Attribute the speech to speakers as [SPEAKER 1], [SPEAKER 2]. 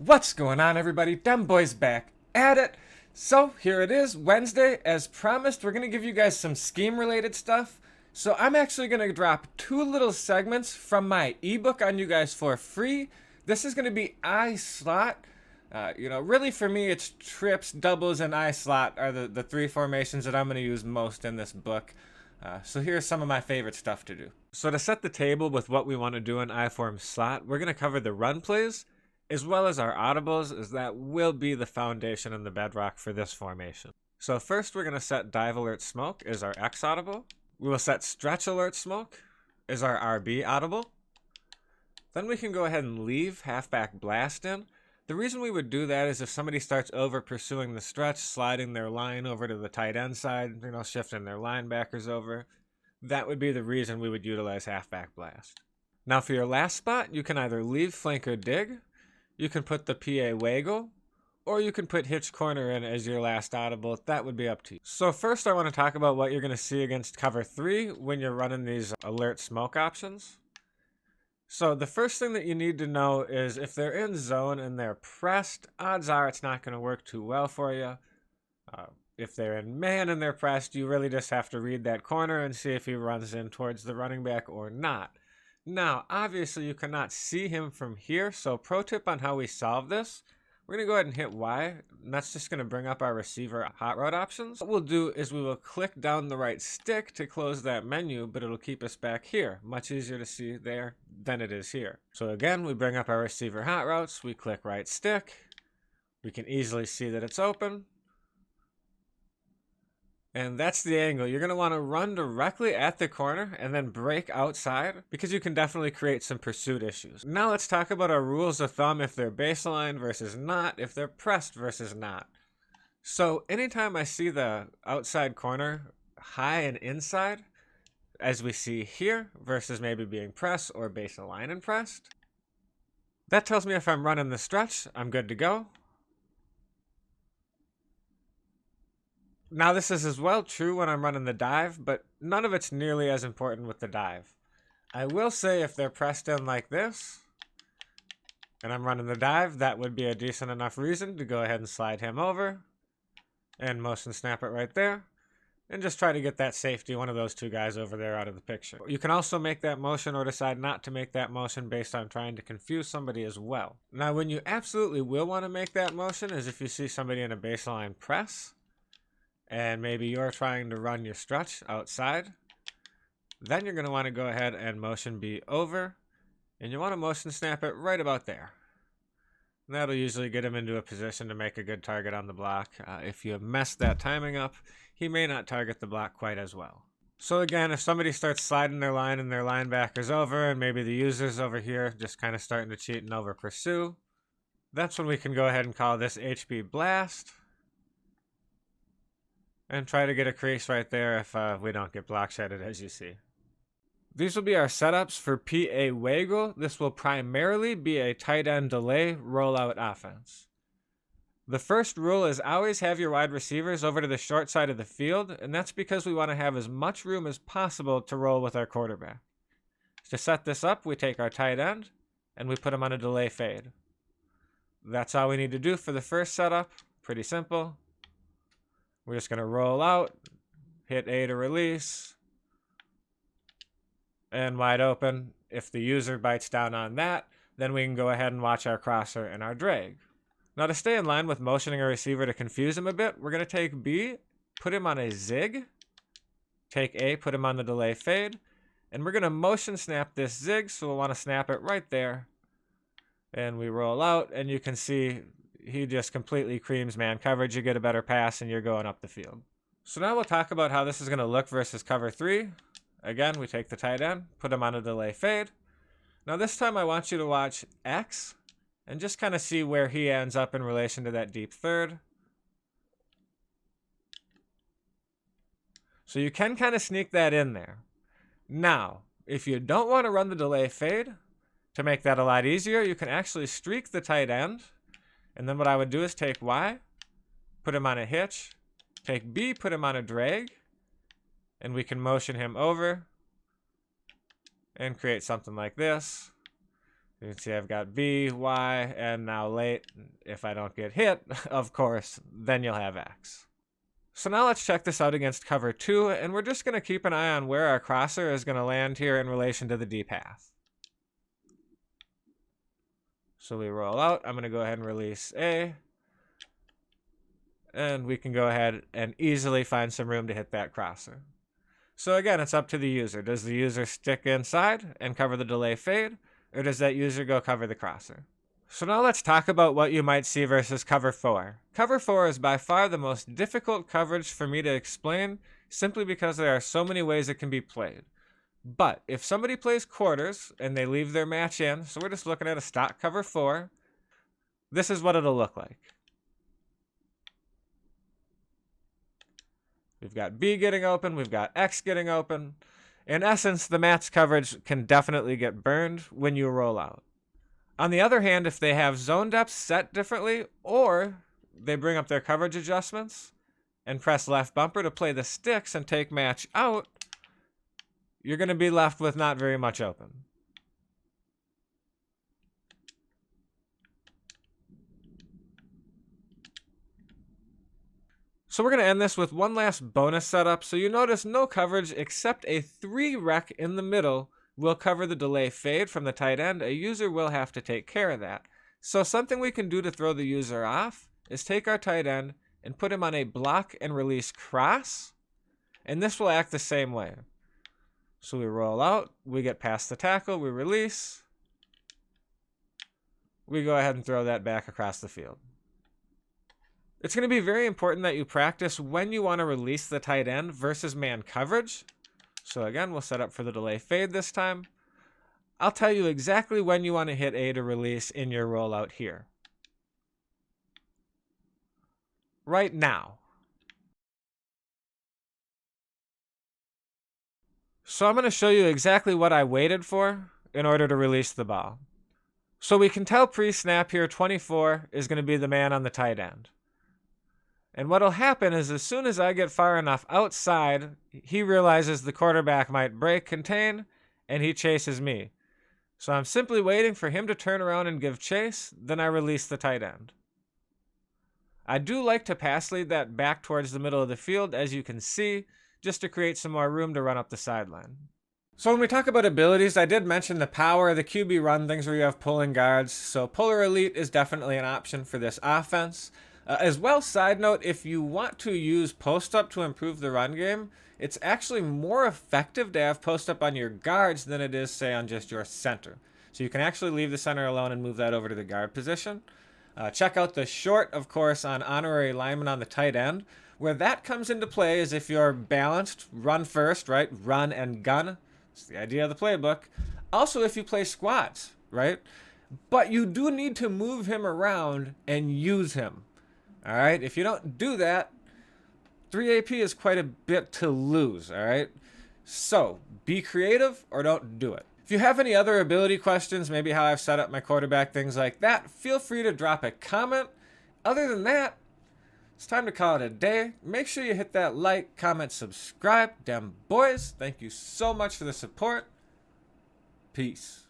[SPEAKER 1] What's going on, everybody? Dem Boy's back at it. So here it is, Wednesday. As promised, we're gonna give you guys some scheme-related stuff. So I'm actually gonna drop two little segments from my ebook on you guys for free. This is gonna be I slot. Really for me, it's trips, doubles, and I slot are the three formations that I'm gonna use most in this book. So here's some of my favorite stuff to do. So to set the table with what we want to do in I form slot, we're gonna cover the run plays as well as our audibles, as that will be the foundation and the bedrock for this formation. So first we're going to set Dive Alert Smoke as our X audible. We will set Stretch Alert Smoke as our RB audible. Then we can go ahead and leave Halfback Blast in. The reason we would do that is if somebody starts over pursuing the stretch, sliding their line over to the tight end side, shifting their linebackers over, that would be the reason we would utilize Halfback Blast. Now for your last spot, you can either leave Flanker Dig, you can put the PA Waggle, or you can put Hitch Corner in as your last audible. That would be up to you. So first I want to talk about what you're going to see against cover 3 when you're running these alert smoke options. So the first thing that you need to know is if they're in zone and they're pressed, odds are it's not going to work too well for you. If they're in man and they're pressed, you really just have to read that corner and see if he runs in towards the running back or not. Now, obviously, you cannot see him from here, so pro tip on how we solve this, we're going to go ahead and hit Y, and that's just going to bring up our receiver hot route options. What we'll do is we will click down the right stick to close that menu, but it'll keep us back here. Much easier to see there than it is here. So again, we bring up our receiver hot routes, we click right stick, we can easily see that it's open. And that's the angle. You're going to want to run directly at the corner and then break outside because you can definitely create some pursuit issues. Now let's talk about our rules of thumb if they're baseline versus not, if they're pressed versus not. So anytime I see the outside corner high and inside, as we see here, versus maybe being pressed or baseline and pressed, that tells me if I'm running the stretch, I'm good to go. Now this is as well true when I'm running the dive, but none of it's nearly as important with the dive. I will say if they're pressed in like this, and I'm running the dive, that would be a decent enough reason to go ahead and slide him over, and motion snap it right there, and just try to get that safety, one of those two guys over there, out of the picture. You can also make that motion or decide not to make that motion based on trying to confuse somebody as well. Now when you absolutely will want to make that motion is if you see somebody in a baseline press, and maybe you're trying to run your stretch outside, then you're going to want to go ahead and motion B over, and you want to motion snap it right about there. And that'll usually get him into a position to make a good target on the block. If you mess that timing up, he may not target the block quite as well. So again, if somebody starts sliding their line and their linebackers over, and maybe the user's over here just kind of starting to cheat and over pursue, that's when we can go ahead and call this HB Blast, and try to get a crease right there if we don't get block shedded, as you see. These will be our setups for PA Waggle. This will primarily be a tight end delay rollout offense. The first rule is always have your wide receivers over to the short side of the field, and that's because we want to have as much room as possible to roll with our quarterback. To set this up, we take our tight end and we put him on a delay fade. That's all we need to do for the first setup. Pretty simple. We're just going to roll out, hit A to release, and wide open. If the user bites down on that, then we can go ahead and watch our crosser and our drag. Now to stay in line with motioning a receiver to confuse him a bit, we're going to take B, put him on a zig, take A, put him on the delay fade, and we're going to motion snap this zig, so we'll want to snap it right there. And we roll out, and you can see he just completely creams man coverage. You get a better pass and you're going up the field. So now we'll talk about how this is going to look versus cover 3. Again, we take the tight end, put him on a delay fade. Now this time I want you to watch X and just kind of see where he ends up in relation to that deep third. So you can kind of sneak that in there. Now, if you don't want to run the delay fade, to make that a lot easier, you can actually streak the tight end. And then what I would do is take Y, put him on a hitch, take B, put him on a drag, and we can motion him over and create something like this. You can see I've got B, Y, and now late. If I don't get hit, of course, then you'll have X. So now let's check this out against cover 2, and we're just going to keep an eye on where our crosser is going to land here in relation to the D path. So we roll out. I'm going to go ahead and release A. And we can go ahead and easily find some room to hit that crosser. So again, it's up to the user. Does the user stick inside and cover the delay fade, or does that user go cover the crosser? So now let's talk about what you might see versus cover 4. Cover 4 is by far the most difficult coverage for me to explain, simply because there are so many ways it can be played. But if somebody plays quarters and they leave their match in, so we're just looking at a stock cover 4, this is what it'll look like. We've got B getting open, we've got X getting open. In essence, the match coverage can definitely get burned when you roll out. On the other hand, if they have zone depths set differently, or they bring up their coverage adjustments and press left bumper to play the sticks and take match out, you're going to be left with not very much open. So we're going to end this with one last bonus setup. So you notice no coverage except a 3 rec in the middle will cover the delay fade from the tight end. A user will have to take care of that. So something we can do to throw the user off is take our tight end and put him on a block and release cross, and this will act the same way. So we roll out, we get past the tackle, we release, we go ahead and throw that back across the field. It's going to be very important that you practice when you want to release the tight end versus man coverage. So again, we'll set up for the delay fade this time. I'll tell you exactly when you want to hit A to release in your rollout here. Right now. So I'm going to show you exactly what I waited for in order to release the ball. So we can tell pre-snap here 24 is going to be the man on the tight end. And what'll happen is as soon as I get far enough outside, he realizes the quarterback might break contain, and he chases me. So I'm simply waiting for him to turn around and give chase, then I release the tight end. I do like to pass lead that back towards the middle of the field, as you can see, just to create some more room to run up the sideline. So when we talk about abilities, I did mention the power, the QB run, things where you have pulling guards. So Puller Elite is definitely an option for this offense. As well, side note, if you want to use post-up to improve the run game, it's actually more effective to have post-up on your guards than it is, say, on just your center. So you can actually leave the center alone and move that over to the guard position. Check out the short, of course, on honorary lineman on the tight end. Where that comes into play is if you're balanced, run first, right? Run and gun. It's the idea of the playbook. Also, if you play squats, right? But you do need to move him around and use him. All right, if you don't do that, 3 AP is quite a bit to lose, all right? So be creative or don't do it. If you have any other ability questions, maybe how I've set up my quarterback, things like that, feel free to drop a comment. Other than that, it's time to call it a day. Make sure you hit that like, comment, subscribe. Dem boys, thank you so much for the support. Peace.